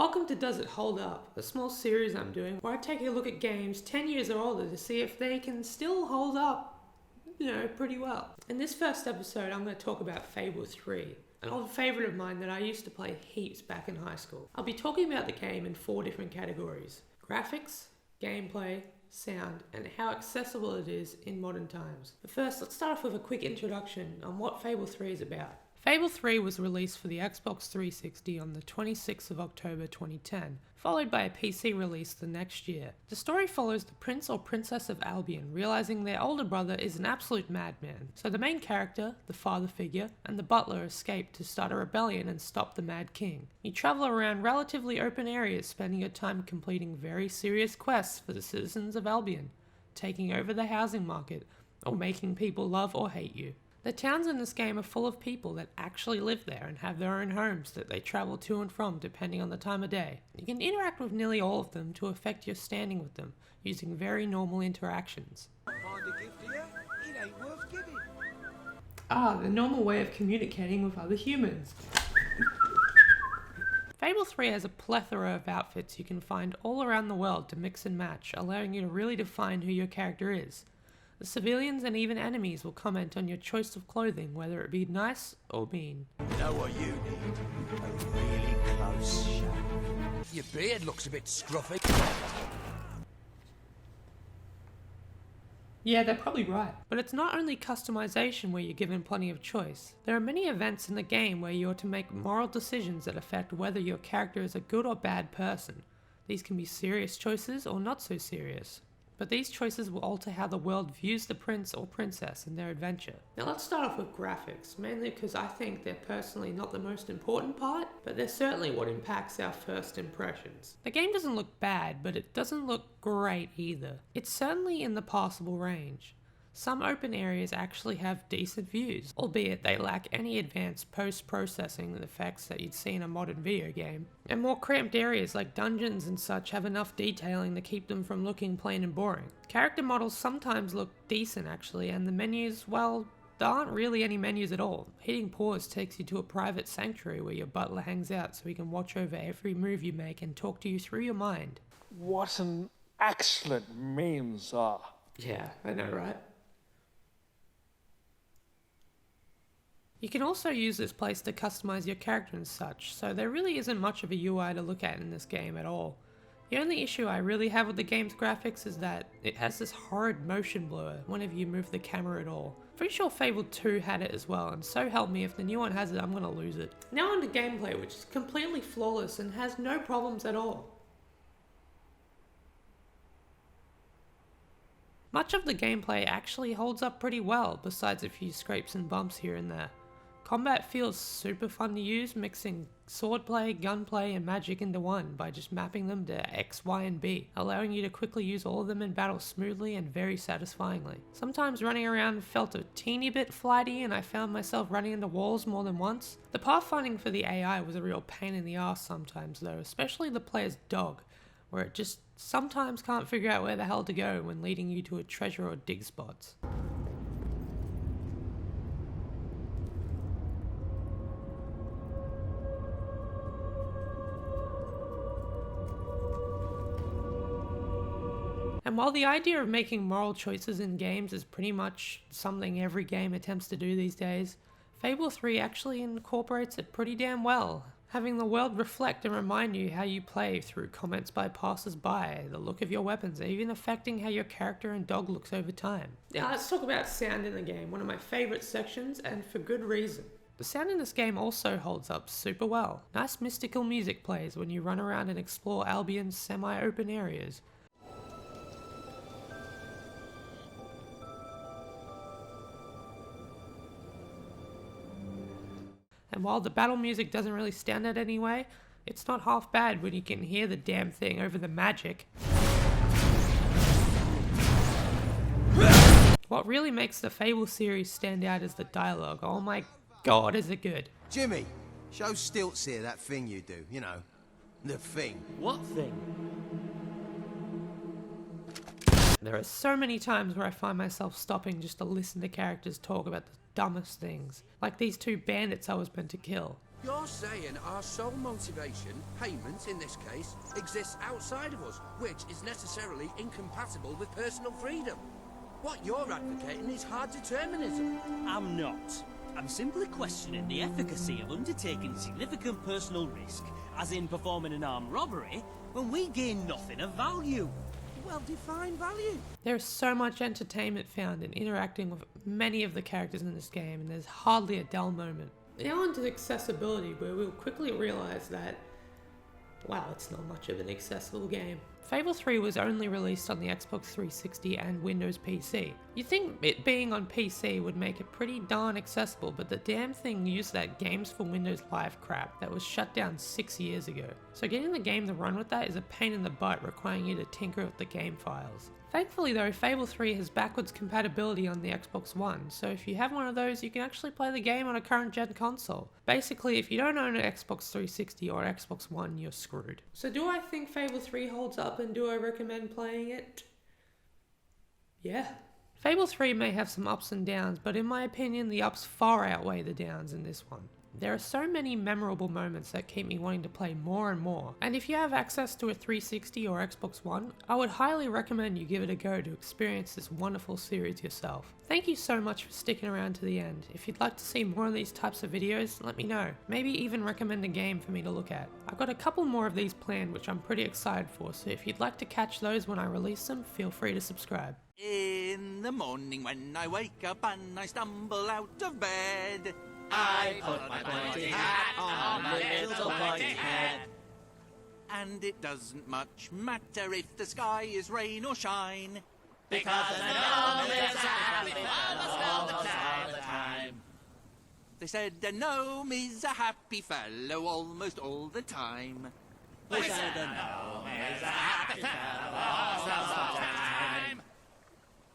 Welcome to Does It Hold Up, a small series I'm doing where I take a look at games 10 years or older to see if they can still hold up, pretty well. In this first episode, I'm going to talk about Fable 3, an old favourite of mine that I used to play heaps back in high school. I'll be talking about the game in 4 different categories: graphics, gameplay, sound, and how accessible it is in modern times. But first, let's start off with a quick introduction on what Fable 3 is about. Fable 3 was released for the Xbox 360 on the 26th of October 2010, followed by a PC release the next year. The story follows the Prince or Princess of Albion realizing their older brother is an absolute madman, so the main character, the father figure, and the butler escape to start a rebellion and stop the Mad King. You travel around relatively open areas, spending your time completing very serious quests for the citizens of Albion, taking over the housing market, or making people love or hate you. The towns in this game are full of people that actually live there and have their own homes that they travel to and from depending on the time of day. You can interact with nearly all of them to affect your standing with them, using very normal interactions. Find a gift here? It ain't worth giving. The normal way of communicating with other humans. Fable 3 has a plethora of outfits you can find all around the world to mix and match, allowing you to really define who your character is. The civilians and even enemies will comment on your choice of clothing, whether it be nice or mean. You know what you need? A really close shave. Your beard looks a bit scruffy. Yeah, they're probably right. But it's not only customization where you're given plenty of choice. There are many events in the game where you're to make moral decisions that affect whether your character is a good or bad person. These can be serious choices or not so serious. But these choices will alter how the world views the prince or princess in their adventure. Now let's start off with graphics, mainly because I think they're personally not the most important part, but they're certainly what impacts our first impressions. The game doesn't look bad, but it doesn't look great either. It's certainly in the passable range. Some open areas actually have decent views, albeit they lack any advanced post-processing effects that you'd see in a modern video game. And more cramped areas like dungeons and such have enough detailing to keep them from looking plain and boring. Character models sometimes look decent actually, and the menus, well, there aren't really any menus at all. Hitting pause takes you to a private sanctuary where your butler hangs out so he can watch over every move you make and talk to you through your mind. What an excellent memes are. Yeah, I know, right? You can also use this place to customize your character and such, so there really isn't much of a UI to look at in this game at all. The only issue I really have with the game's graphics is that it has this horrid motion blur whenever you move the camera at all. Pretty sure Fable 2 had it as well, and so help me if the new one has it, I'm gonna lose it. Now on to gameplay, which is completely flawless and has no problems at all. Much of the gameplay actually holds up pretty well, besides a few scrapes and bumps here and there. Combat feels super fun to use, mixing swordplay, gunplay, and magic into one by just mapping them to X, Y, and B, allowing you to quickly use all of them in battle smoothly and very satisfyingly. Sometimes running around felt a teeny bit flighty and I found myself running into walls more than once. The pathfinding for the AI was a real pain in the ass sometimes though, especially the player's dog, where it just sometimes can't figure out where the hell to go when leading you to a treasure or dig spots. And while the idea of making moral choices in games is pretty much something every game attempts to do these days, Fable 3 actually incorporates it pretty damn well, having the world reflect and remind you how you play through comments by passers-by, the look of your weapons, and even affecting how your character and dog looks over time. Now let's talk about sound in the game, one of my favourite sections, and for good reason. The sound in this game also holds up super well. Nice mystical music plays when you run around and explore Albion's semi-open areas. And while the battle music doesn't really stand out anyway, it's not half bad when you can hear the damn thing over the magic. What really makes the Fable series stand out is the dialogue. Oh my god, is it good. Jimmy, show Stilts here that thing you do, the thing. What thing? There are so many times where I find myself stopping just to listen to characters talk about the dumbest things, like these 2 bandits I was meant to kill. You're saying our sole motivation, payment in this case, exists outside of us, which is necessarily incompatible with personal freedom. What you're advocating is hard determinism. I'm not. I'm simply questioning the efficacy of undertaking significant personal risk, as in performing an armed robbery, when we gain nothing of value. Well, define value. There's so much entertainment found in interacting with many of the characters in this game, and there's hardly a dull moment. Now onto accessibility, where we'll quickly realise that, wow, it's not much of an accessible game. Fable 3 was only released on the Xbox 360 and Windows PC. You'd think it being on PC would make it pretty darn accessible, but the damn thing used that Games for Windows Live crap that was shut down 6 years ago. So getting the game to run with that is a pain in the butt, requiring you to tinker with the game files. Thankfully though, Fable 3 has backwards compatibility on the Xbox One, so if you have one of those, you can actually play the game on a current gen console. Basically, if you don't own an Xbox 360 or Xbox One, you're screwed. So do I think Fable 3 holds up, and do I recommend playing it? Yeah. Fable 3 may have some ups and downs, but in my opinion, the ups far outweigh the downs in this one. There are so many memorable moments that keep me wanting to play more and more, and if you have access to a 360 or Xbox One, I would highly recommend you give it a go to experience this wonderful series yourself. Thank you so much for sticking around to the end. If you'd like to see more of these types of videos, let me know. Maybe even recommend a game for me to look at. I've got a couple more of these planned which I'm pretty excited for, so if you'd like to catch those when I release them, feel free to subscribe. In the morning when I wake up and I stumble out of bed, I put my pointy hat on my little pointy head. and it doesn't much matter if the sky is rain or shine, Because the gnome is a happy fellow almost all the time. They said a gnome is a happy fellow almost all the time. We said the gnome is a happy fellow